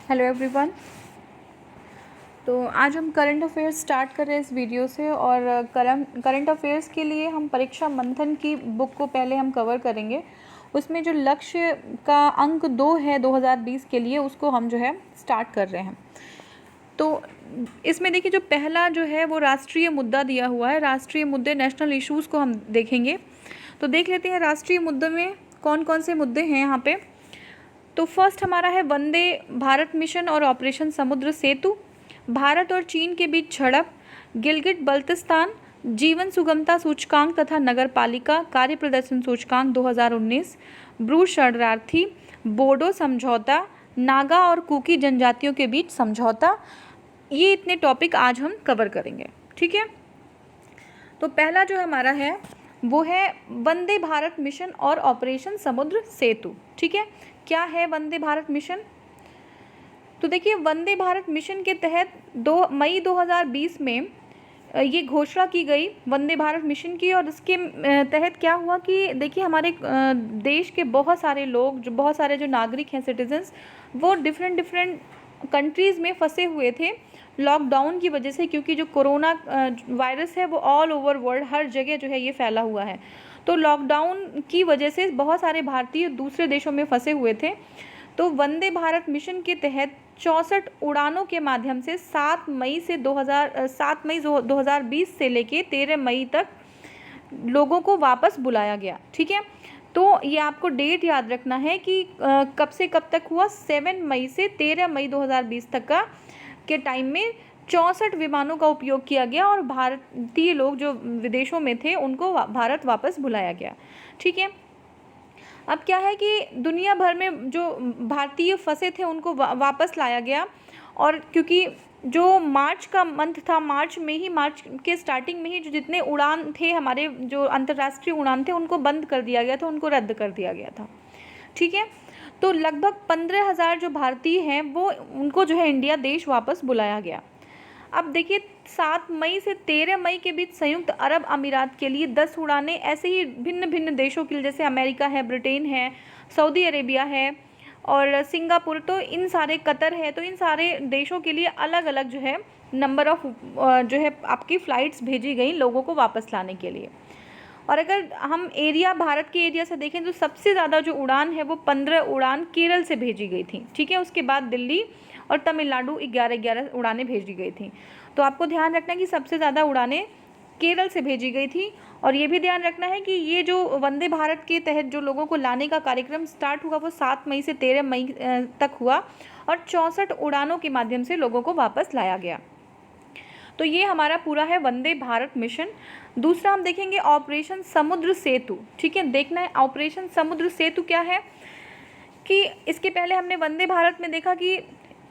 Hello everyone. तो आज हम करंट अफेयर्स स्टार्ट कर रहे हैं इस वीडियो से। और करंट अफेयर्स के लिए हम परीक्षा मंथन की बुक को पहले हम कवर करेंगे। उसमें जो लक्ष्य का अंक 2 है 2020 के लिए, उसको हम जो है स्टार्ट कर रहे हैं। तो इसमें देखिए, जो पहला जो है वो राष्ट्रीय मुद्दा दिया हुआ है। राष्ट्रीय मुद्दे, नेशनल इश्यूज़ को हम देखेंगे। तो देख लेते हैं राष्ट्रीय मुद्दे में कौन कौन से मुद्दे हैं यहाँ पे। तो फर्स्ट हमारा है वंदे भारत मिशन और ऑपरेशन समुद्र सेतु, भारत और चीन के बीच झड़प, गिलगिट बल्तिस्तान, जीवन सुगमता सूचकांक तथा नगर पालिका कार्य प्रदर्शन सूचकांक 2019, ब्रू शरणार्थी, बोडो समझौता, नागा और कुकी जनजातियों के बीच समझौता। ये इतने टॉपिक आज हम कवर करेंगे, ठीक है। तो पहला जो हमारा है वो है वंदे भारत मिशन और ऑपरेशन समुद्र सेतु, ठीक है। क्या है वंदे भारत मिशन? तो देखिए, वंदे भारत मिशन के तहत 2 मई 2020 में ये घोषणा की गई वंदे भारत मिशन की। और इसके तहत क्या हुआ कि देखिए, हमारे देश के बहुत सारे लोग, बहुत सारे जो नागरिक हैं, सिटीजन्स, वो डिफरेंट कंट्रीज़ में फंसे हुए थे लॉकडाउन की वजह से, क्योंकि जो कोरोना वायरस है वो ऑल ओवर वर्ल्ड हर जगह जो है ये फैला हुआ है। तो लॉकडाउन की वजह से बहुत सारे भारतीय दूसरे देशों में फंसे हुए थे। तो वंदे भारत मिशन के तहत 64 उड़ानों के माध्यम से 7 मई 2020 से लेके 13 मई तक लोगों को वापस बुलाया गया, ठीक है। तो ये आपको डेट याद रखना है कि कब से कब तक हुआ। 7 मई से 13 मई 2020 तक के टाइम में 64 विमानों का उपयोग किया गया और भारतीय लोग जो विदेशों में थे उनको भारत वापस बुलाया गया, ठीक है। अब क्या है कि दुनिया भर में जो भारतीय फंसे थे उनको वापस लाया गया। और क्योंकि जो मार्च का मंथ था, मार्च के स्टार्टिंग में ही जो जितने उड़ान थे, हमारे जो अंतर्राष्ट्रीय उड़ान थे, उनको बंद कर दिया गया था, उनको रद्द कर दिया गया था, ठीक है। तो लगभग 15,000 जो भारतीय हैं वो उनको जो है इंडिया देश वापस बुलाया गया। अब देखिए, 7 मई से 13 मई के बीच संयुक्त अरब अमीरात के लिए 10 उड़ानें, ऐसे ही भिन्न भिन्न देशों के लिए, जैसे अमेरिका है, ब्रिटेन है, सऊदी अरेबिया है और सिंगापुर, तो इन सारे, कतर है, तो इन सारे देशों के लिए अलग अलग जो है नंबर ऑफ जो है आपकी फ़्लाइट्स भेजी गई लोगों को वापस लाने के लिए। और अगर हम एरिया, भारत के एरिया से देखें तो सबसे ज़्यादा जो उड़ान है वो 15 उड़ान केरल से भेजी गई थी, ठीक है। उसके बाद दिल्ली और तमिलनाडु 11 उड़ानें भेजी गई थी। तो आपको ध्यान रखना है कि सबसे ज़्यादा उड़ानें केरल से भेजी गई थी। और ये भी ध्यान रखना है कि ये जो वंदे भारत के तहत जो लोगों को लाने का कार्यक्रम स्टार्ट हुआ वो 7 मई से 13 मई तक हुआ और 64 उड़ानों के माध्यम से लोगों को वापस लाया गया। तो ये हमारा पूरा है वंदे भारत मिशन। दूसरा हम देखेंगे ऑपरेशन समुद्र सेतु, ठीक है। देखना है ऑपरेशन समुद्र सेतु क्या है। कि इसके पहले हमने वंदे भारत में देखा कि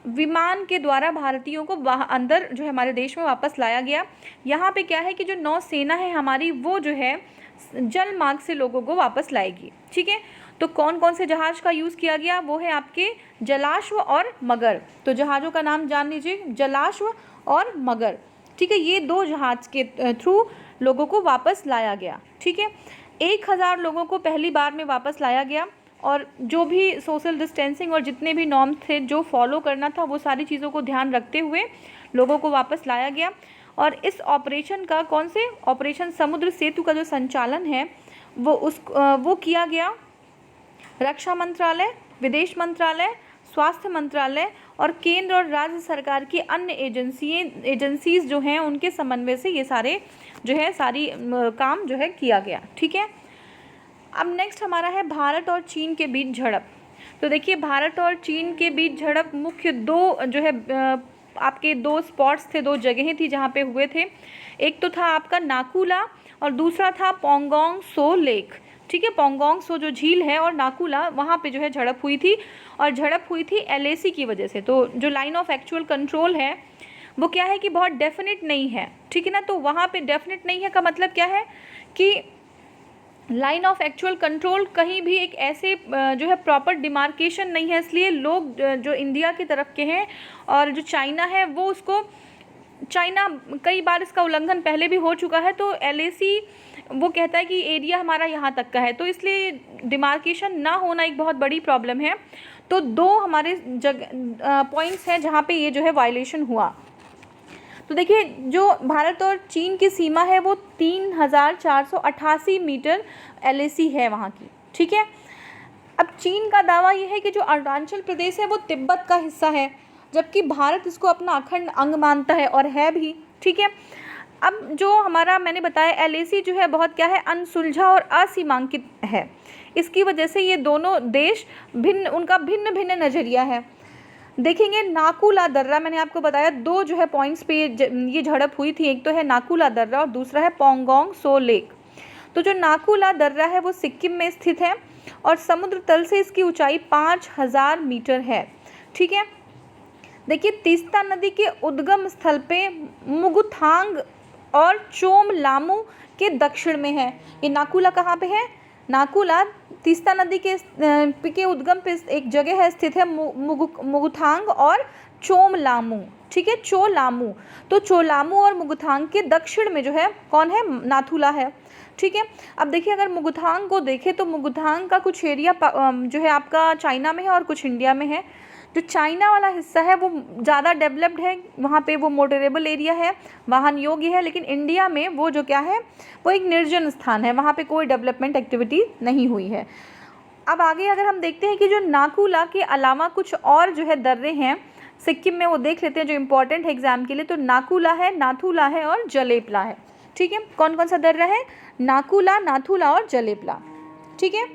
विमान के द्वारा भारतीयों को अंदर जो है हमारे देश में वापस लाया गया। यहाँ पे क्या है कि जो नौसेना है हमारी, वो जो है जल मार्ग से लोगों को वापस लाएगी, ठीक है। तो कौन कौन से जहाज़ का यूज़ किया गया, वो है आपके जलाश्व और मगर। तो जहाज़ों का नाम जान लीजिए, जलाश्व और मगर, ठीक है। ये 2 जहाज़ के थ्रू लोगों को वापस लाया गया, ठीक है। 1000 लोगों को पहली बार में वापस लाया गया और जो भी सोशल डिस्टेंसिंग और जितने भी नॉर्म्स थे जो फॉलो करना था, वो सारी चीज़ों को ध्यान रखते हुए लोगों को वापस लाया गया। और इस ऑपरेशन का, कौन से ऑपरेशन समुद्र सेतु का जो संचालन है वो किया गया रक्षा मंत्रालय, विदेश मंत्रालय, स्वास्थ्य मंत्रालय और केंद्र और राज्य सरकार की अन्य एजेंसीज जो हैं उनके समन्वय से ये सारे जो है काम जो है किया गया, ठीक है। अब नेक्स्ट हमारा है भारत और चीन के बीच झड़प। तो देखिए, भारत और चीन के बीच झड़प मुख्य 2 जो है आपके 2 स्पॉट्स थे, 2 जगहें थी जहाँ पे हुए थे। एक तो था आपका नाकुला और दूसरा था पोंगोंग सो लेक, ठीक है। पोंगोंग सो जो झील है और नाकुला, वहाँ पे जो है झड़प हुई थी। और झड़प हुई थी LAC की वजह से। तो जो लाइन ऑफ एक्चुअल कंट्रोल है वो क्या है कि बहुत डेफिनेट नहीं है, ठीक है ना। तो वहाँ पे डेफिनेट नहीं है का मतलब क्या है कि लाइन ऑफ एक्चुअल कंट्रोल कहीं भी एक ऐसे जो है प्रॉपर डिमार्केशन नहीं है, इसलिए लोग जो इंडिया की तरफ के हैं और जो चाइना है वो उसको, चाइना कई बार इसका उल्लंघन पहले भी हो चुका है। तो LAC वो कहता है कि एरिया हमारा यहाँ तक का है, तो इसलिए डिमार्केशन ना होना एक बहुत बड़ी प्रॉब्लम है। तो दो हमारे पॉइंट्स हैं जहाँ पे ये जो है वायलेशन हुआ। तो देखिए जो भारत और चीन की सीमा है वो 3488 मीटर LAC है वहाँ की, ठीक है। अब चीन का दावा ये है कि जो अरुणाचल प्रदेश है वो तिब्बत का हिस्सा है, जबकि भारत इसको अपना अखंड अंग मानता है और है भी, ठीक है। अब जो हमारा मैंने बताया LAC जो है बहुत क्या है, अनसुलझा और असीमांकित है। इसकी वजह से ये दोनों देश उनका भिन्न भिन्न नज़रिया है। देखेंगे नाकू ला दर्रा, मैंने आपको बताया दो जो है पॉइंट्स पे ये झड़प हुई थी, एक तो है नाकू ला दर्रा और दूसरा है पोंगोंग सो लेक। तो जो नाकू ला दर्रा है वो सिक्किम में स्थित है और समुद्र तल से इसकी ऊंचाई 5000 मीटर है, ठीक है। देखिए तीस्ता नदी के उद्गम स्थल पे मुगुथांग और चोम लामू के दक्षिण में है। ये नाकूला कहाँ पे है? नाकूला तीस्ता नदी के उद्गम पे एक जगह है, स्थित है मुगुथांग और चोमलामू, ठीक है, चोलामू। तो चोलामू और मुगुथांग के दक्षिण में जो है कौन है? नाथुला है, ठीक है। अब देखिए अगर मुगुथांग को देखें तो मुगुथांग का कुछ एरिया जो है आपका चाइना में है और कुछ इंडिया में है। जो चाइना वाला हिस्सा है वो ज़्यादा डेवलप्ड है, वहाँ पे वो मोटरेबल एरिया है, वाहन योग्य है, लेकिन इंडिया में वो जो क्या है वो एक निर्जन स्थान है, वहाँ पे कोई डेवलपमेंट एक्टिविटी नहीं हुई है। अब आगे अगर हम देखते हैं कि जो नाकूला के अलावा कुछ और जो है दर्रे हैं सिक्किम में, वो देख लेते हैं जो इम्पोर्टेंट है एग्जाम के लिए। तो नाकूला है, नाथुला है और जलेपला है, ठीक है। कौन कौन सा दर्रा है? नाकूला, नाथुला और जलेपला, ठीक है।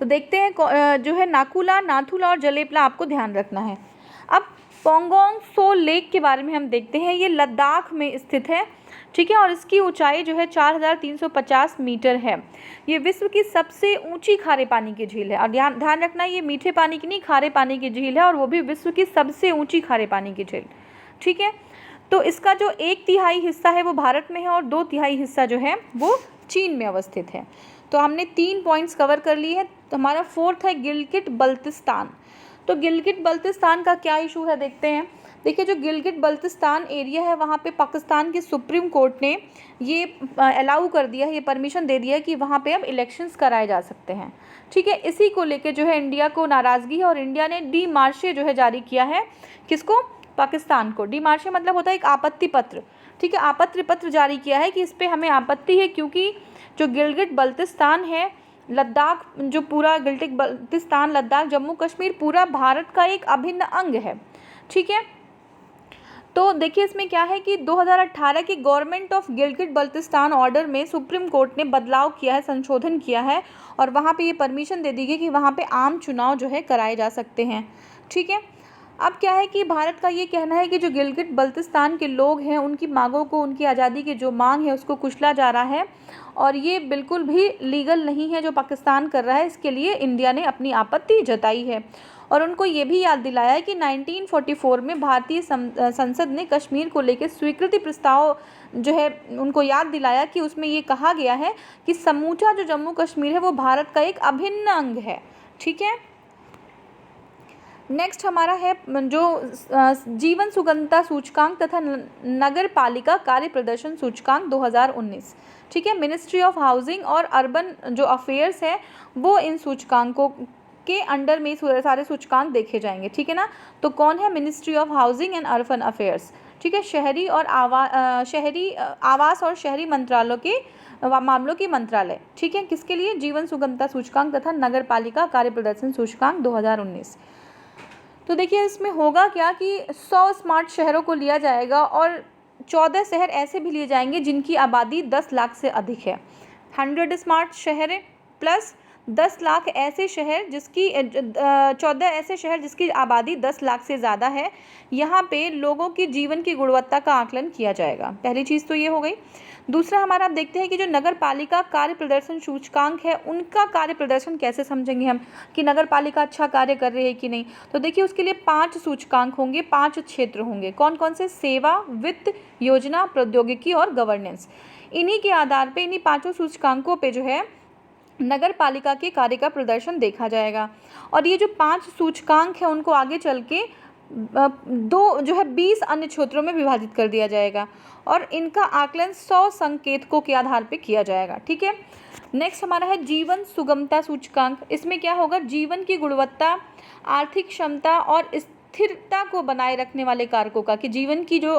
तो देखते हैं जो है नाकूला, नाथुला और जलेपला आपको ध्यान रखना है। अब पोंगोंग सो लेक के बारे में हम देखते हैं। ये लद्दाख में स्थित है, ठीक है, और इसकी ऊंचाई जो है 4350 मीटर है। ये विश्व की सबसे ऊंची खारे पानी की झील है। और ध्यान रखना ये मीठे पानी की नहीं, खारे पानी की झील है, और वो भी विश्व की सबसे ऊंची खारे पानी की झील, ठीक है। तो इसका जो 1/3 हिस्सा है वो भारत में है और 2/3 हिस्सा जो है वो चीन में अवस्थित है। तो हमने 3 पॉइंट्स कवर कर लिए हैं। तो हमारा 4th है गिलगिट बल्तिस्तान। तो गिलगिट बल्तिस्तान का क्या इशू है देखते हैं। देखिए जो गिलगिट बल्तिस्तान एरिया है वहाँ पे पाकिस्तान की सुप्रीम कोर्ट ने ये अलाउ कर दिया है, ये परमिशन दे दिया है कि वहाँ पे अब इलेक्शंस कराए जा सकते हैं, ठीक है। इसी को लेके जो है इंडिया को नाराज़गी है और इंडिया ने डीमार्शे जो है जारी किया है। किसको? पाकिस्तान को। डीमार्शे मतलब होता है एक आपत्ति पत्र, ठीक है, आपत्ति पत्र जारी किया है कि इस पर हमें आपत्ति है, क्योंकि जो गिलगिट बल्तिस्तान है, लद्दाख, जो पूरा गिलगिट बल्तिस्तान, लद्दाख, जम्मू कश्मीर पूरा भारत का एक अभिन्न अंग है, ठीक है। तो देखिए इसमें क्या है कि 2018 की government of Gilgit Baltistan order में सुप्रीम कोर्ट ने बदलाव किया है, संशोधन किया है, और वहाँ पे ये परमिशन दे दी गई कि वहाँ पे आम चुनाव जो है कराए जा सकते हैं, ठीक है। अब क्या है कि भारत का ये कहना है कि जो गिलगिट बल्तिस्तान के लोग हैं उनकी मांगों को, उनकी आज़ादी की जो मांग है उसको कुचला जा रहा है, और ये बिल्कुल भी लीगल नहीं है जो पाकिस्तान कर रहा है। इसके लिए इंडिया ने अपनी आपत्ति जताई है और उनको ये भी याद दिलाया है कि 1944 में भारतीय संसद ने कश्मीर को लेकर स्वीकृति प्रस्ताव जो है उनको याद दिलाया कि उसमें ये कहा गया है कि समूचा जो जम्मू कश्मीर है वो भारत का एक अभिन्न अंग है, ठीक है। नेक्स्ट हमारा है जो जीवन सुगंधता सूचकांक तथा नगर पालिका कार्य प्रदर्शन सूचकांक 2019, ठीक है। मिनिस्ट्री ऑफ हाउसिंग और अर्बन जो अफेयर्स है वो इन सूचकांकों के अंडर में सारे सूचकांक देखे जाएंगे, ठीक है ना। तो कौन है? Ministry of housing and urban affairs, ठीक है। शहरी आवास और शहरी मंत्रालयों के मामलों की मंत्रालय, ठीक है। किसके लिए? जीवन सुगंधता सूचकांक तथा नगर पालिका कार्य प्रदर्शन सूचकांक 2019। तो देखिए इसमें होगा क्या कि 100 स्मार्ट शहरों को लिया जाएगा और 14 शहर ऐसे भी लिए जाएंगे जिनकी आबादी 10 लाख से अधिक है। 100 स्मार्ट शहर प्लस 10 लाख ऐसे शहर जिसकी 14 ऐसे शहर जिसकी आबादी 10 लाख से ज़्यादा है। यहाँ पे लोगों की जीवन की गुणवत्ता का आकलन किया जाएगा। पहली चीज़ तो ये हो गई। दूसरा हमारा आप देखते हैं कि जो नगर पालिका कार्य प्रदर्शन सूचकांक है उनका कार्य प्रदर्शन कैसे समझेंगे हम कि नगर पालिका अच्छा कार्य कर रही है कि नहीं। तो देखिए उसके लिए 5 सूचकांक होंगे, 5 क्षेत्र होंगे। कौन कौन से? सेवा, वित्त, योजना, प्रौद्योगिकी और गवर्नेंस। इन्हीं के आधार पे, इन्हीं 5 सूचकांकों पे जो है नगर पालिका के कार्य का प्रदर्शन देखा जाएगा। और ये जो 5 सूचकांक है उनको आगे चल के 20 अन्य क्षेत्रों में विभाजित कर दिया जाएगा और इनका आकलन 100 संकेतकों के आधार पे किया जाएगा, ठीक है। नेक्स्ट हमारा है जीवन सुगमता सूचकांक। इसमें क्या होगा, जीवन की गुणवत्ता, आर्थिक क्षमता और स्थिरता को बनाए रखने वाले कारकों का, कि जीवन की जो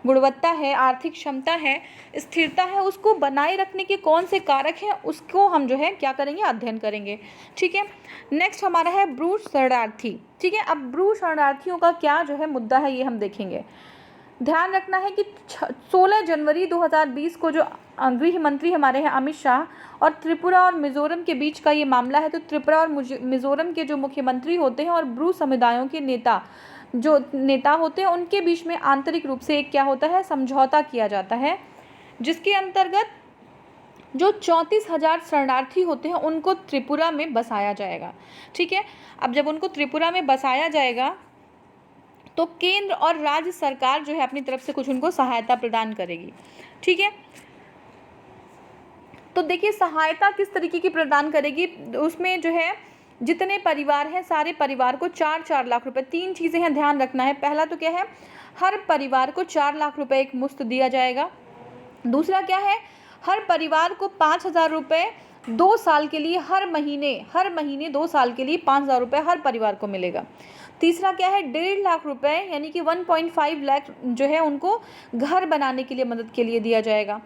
गुणवत्ता है, आर्थिक क्षमता है, स्थिरता है, उसको बनाए रखने के कौन से कारक हैं, उसको हम जो है क्या करेंगे, अध्ययन करेंगे। ठीक है। नेक्स्ट हमारा है ब्रू शरणार्थी। ठीक है। अब ब्रू शरणार्थियों का क्या जो है मुद्दा है, ये हम देखेंगे। ध्यान रखना है कि 16 जनवरी 2020 को जो गृह मंत्री हमारे हैं अमित शाह, और त्रिपुरा और मिज़ोरम के बीच का ये मामला है। तो त्रिपुरा और मिज़ोरम के जो मुख्यमंत्री होते हैं और ब्रू समुदायों के नेता होते हैं, उनके बीच में आंतरिक रूप से एक क्या होता है, समझौता किया जाता है, जिसके अंतर्गत जो 34,000 शरणार्थी होते हैं उनको त्रिपुरा में बसाया जाएगा। ठीक है। अब जब उनको त्रिपुरा में बसाया जाएगा तो केंद्र और राज्य सरकार जो है अपनी तरफ से कुछ उनको सहायता प्रदान करेगी। ठीक है। तो देखिए सहायता किस तरीके की प्रदान करेगी, उसमें जो है जितने परिवार हैं सारे परिवार को 4-4 लाख रुपए, 3 चीज़ें हैं ध्यान रखना है। पहला तो क्या है, हर परिवार को 4 लाख रुपए एक मुश्त दिया जाएगा। दूसरा क्या है, हर परिवार को 5,000 रुपये 2 साल के लिए, हर महीने 2 साल के लिए 5,000 रुपये हर परिवार को मिलेगा। तीसरा क्या है, 1.5 लाख रुपए यानी कि 1.5 लाख जो है उनको घर बनाने के लिए मदद के लिए दिया जाएगा।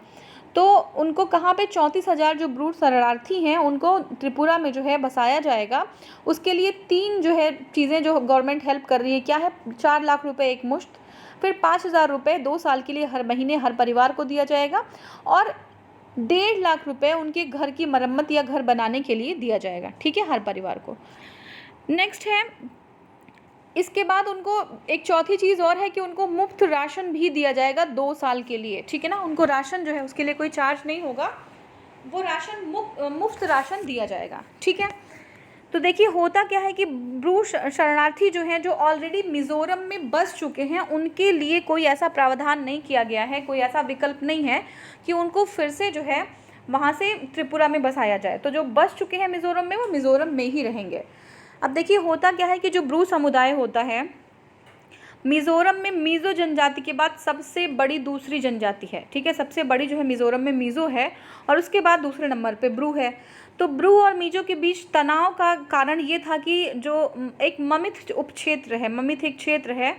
तो उनको कहाँ पे, 34,000 जो ब्रू शरणार्थी हैं उनको त्रिपुरा में जो है बसाया जाएगा। उसके लिए 3 जो है चीज़ें जो गवर्नमेंट हेल्प कर रही है, क्या है, 4 लाख रुपए एक मुश्त, फिर 5,000 रुपये 2 साल के लिए हर महीने हर परिवार को दिया जाएगा, और 1.5 लाख रुपए उनके घर की मरम्मत या घर बनाने के लिए दिया जाएगा। ठीक है, हर परिवार को। नेक्स्ट है, इसके बाद उनको एक चौथी चीज़ और है कि उनको मुफ्त राशन भी दिया जाएगा 2 साल के लिए। ठीक है ना, उनको राशन जो है उसके लिए कोई चार्ज नहीं होगा, वो राशन मुफ्त राशन दिया जाएगा। ठीक है। तो देखिए होता क्या है कि ब्रू शरणार्थी जो हैं, जो ऑलरेडी मिज़ोरम में बस चुके हैं, उनके लिए कोई ऐसा प्रावधान नहीं किया गया है, कोई ऐसा विकल्प नहीं है कि उनको फिर से जो है वहाँ से त्रिपुरा में बसाया जाए। तो जो बस चुके हैं मिज़ोरम में, वो मिज़ोरम में ही रहेंगे। अब देखिए होता क्या है कि जो ब्रू समुदाय होता है मिज़ोरम में, मीज़ो जनजाति के बाद सबसे बड़ी दूसरी जनजाति है। ठीक है, सबसे बड़ी जो है मिज़ोरम में मीज़ो है, और उसके बाद दूसरे नंबर पे ब्रू है। तो ब्रू और मीज़ो के बीच तनाव का कारण ये था कि जो एक ममित उपक्षेत्र है, ममित एक क्षेत्र है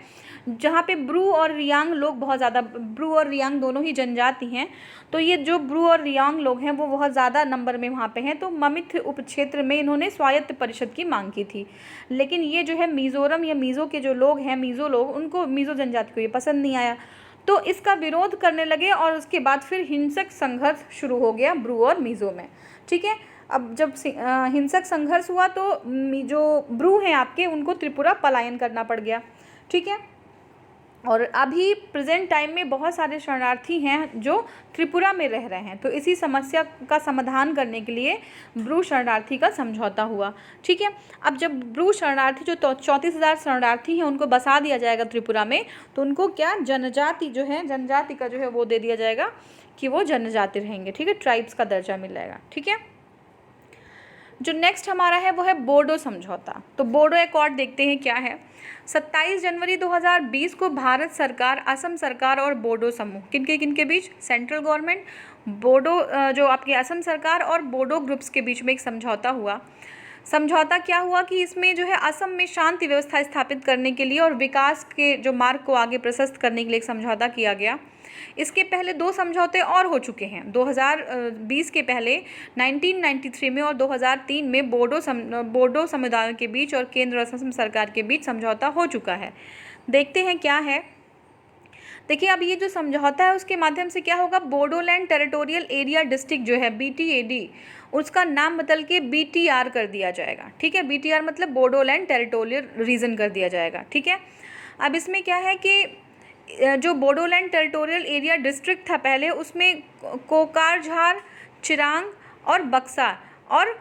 जहाँ पे ब्रू और रियांग लोग बहुत ज़्यादा, ब्रू और रियांग दोनों ही जनजाति हैं, तो ये जो ब्रू और रियांग लोग हैं वो बहुत ज़्यादा नंबर में वहाँ पे हैं। तो ममित उपक्षेत्र में इन्होंने स्वायत्त परिषद की मांग की थी, लेकिन ये जो है मिज़ोरम या मीज़ो के जो लोग हैं, मीज़ो लोग, उनको मीज़ो जनजाति को ये पसंद नहीं आया, तो इसका विरोध करने लगे, और उसके बाद फिर हिंसक संघर्ष शुरू हो गया ब्रू और मीज़ो में। ठीक है। अब जब हिंसक संघर्ष हुआ तो जो ब्रू हैं आपके, उनको त्रिपुरा पलायन करना पड़ गया। ठीक है। और अभी प्रेजेंट टाइम में बहुत सारे शरणार्थी हैं जो त्रिपुरा में रह रहे हैं। तो इसी समस्या का समाधान करने के लिए ब्रू शरणार्थी का समझौता हुआ। ठीक है। अब जब ब्रू शरणार्थी जो 34,000 शरणार्थी हैं उनको बसा दिया जाएगा त्रिपुरा में, तो उनको क्या, जनजाति जो है, जनजाति का जो है वो दे दिया जाएगा कि वो जनजाति रहेंगे। ठीक है, ट्राइब्स का दर्जा मिल जाएगा। ठीक है। जो नेक्स्ट हमारा है वो है बोडो समझौता। तो बोडो एकॉर्ड देखते हैं क्या है। 27 जनवरी 2020 को भारत सरकार, असम सरकार और बोडो समूह, किनके बीच, सेंट्रल गवर्नमेंट, बोडो जो आपकी असम सरकार और बोडो ग्रुप्स के बीच में एक समझौता हुआ। समझौता क्या हुआ कि इसमें जो है असम में शांति व्यवस्था स्थापित करने के लिए और विकास के जो मार्ग को आगे प्रशस्त करने के लिए एक समझौता किया गया। इसके पहले 2 समझौते और हो चुके हैं। 2020 के पहले 1993 में और 2003 में बोडो समुदायों के बीच और केंद्र और असम सरकार के बीच समझौता हो चुका है। देखते हैं क्या है। देखिए अब ये जो समझौता है उसके माध्यम से क्या होगा, बोडोलैंड टेरिटोरियल एरिया डिस्ट्रिक्ट जो है BTAD, उसका नाम बदल के BTR कर दिया जाएगा। ठीक है, BTR मतलब बोडोलैंड टेरिटोरियल रीजन कर दिया जाएगा। ठीक है। अब इसमें क्या है कि जो बोडोलैंड टेरिटोरियल एरिया डिस्ट्रिक्ट था पहले, उसमें कोकारझार, चिरांग और बक्सा और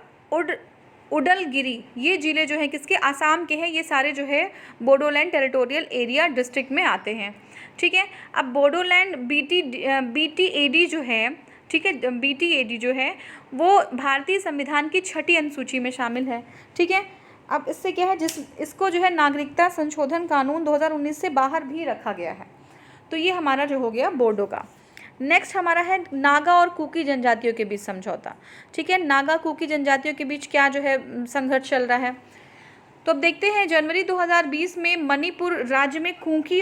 उडलगिरी, ये ज़िले जो हैं किसके, आसाम के हैं। ये सारे जो है बोडोलैंड टेरिटोरियल एरिया डिस्ट्रिक्ट में आते हैं। ठीक है। अब बोडोलैंड BTAD जो है, ठीक है, BTAD जो है वो भारतीय संविधान की 6ठी अनुसूची में शामिल है। ठीक है। अब इससे क्या है, इसको जो है नागरिकता संशोधन कानून 2019 से बाहर भी रखा गया है। तो ये हमारा जो हो गया बोडो का। नेक्स्ट हमारा है नागा और कुकी जनजातियों के बीच समझौता। ठीक है, नागा कुकी जनजातियों के बीच क्या जो है संघर्ष चल रहा है। तो अब देखते हैं जनवरी 2020 में मणिपुर राज्य में कुकी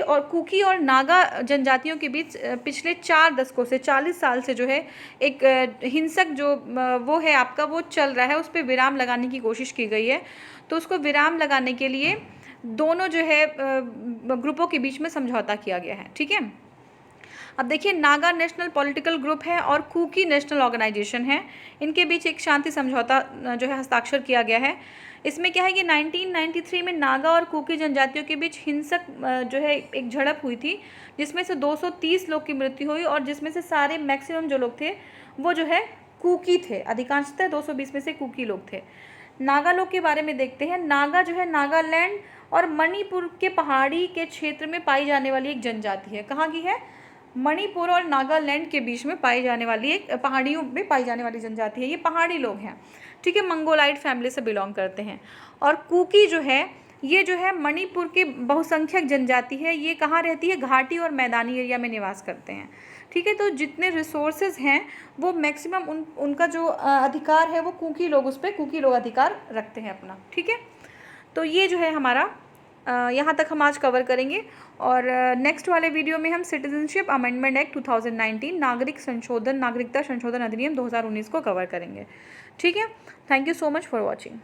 और नागा जनजातियों के बीच पिछले 4 दशकों से 40 साल से जो है एक हिंसक जो वो है आपका वो चल रहा है, उस पर विराम लगाने की कोशिश की गई है। तो उसको विराम लगाने के लिए दोनों जो है ग्रुपों के बीच में समझौता किया गया है। ठीक है, अब देखिए नागा नेशनल पॉलिटिकल ग्रुप है और कुकी नेशनल ऑर्गेनाइजेशन है, इनके बीच एक शांति समझौता जो है हस्ताक्षर किया गया है। इसमें क्या है कि 1993 में नागा और कुकी जनजातियों के बीच हिंसक जो है एक झड़प हुई थी, जिसमें से 230 लोग की मृत्यु हुई और जिसमें से सारे मैक्सिमम जो लोग थे वो जो है कुकी थे, अधिकांशतः 220 में से कुकी लोग थे। नागा लोग के बारे में देखते हैं। नागा जो है नागालैंड और मणिपुर के पहाड़ी के क्षेत्र में पाई जाने वाली एक जनजाति है। कहाँ की है? मणिपुर और नागालैंड के बीच में पाई जाने वाली एक पहाड़ियों में पाई जाने वाली जनजाति है। ये पहाड़ी लोग हैं। ठीक है, मंगोलाइट फैमिली से बिलोंग करते हैं। और कुकी जो है ये जो है मणिपुर की बहुसंख्यक जनजाति है। ये कहाँ रहती है? घाटी और मैदानी एरिया में निवास करते हैं। ठीक है, तो जितने रिसोर्सेज हैं वो मैक्सिमम उनका जो अधिकार है वो कुकी लोग उस पर कुकी लोग अधिकार रखते हैं अपना। ठीक है, तो ये जो है हमारा यहाँ तक हम आज कवर करेंगे और नेक्स्ट वाले वीडियो में हम सिटीजनशिप अमेंडमेंट एक्ट 2019 नागरिकता संशोधन अधिनियम 2019 को कवर करेंगे। ठीक है, thank you so much for watching.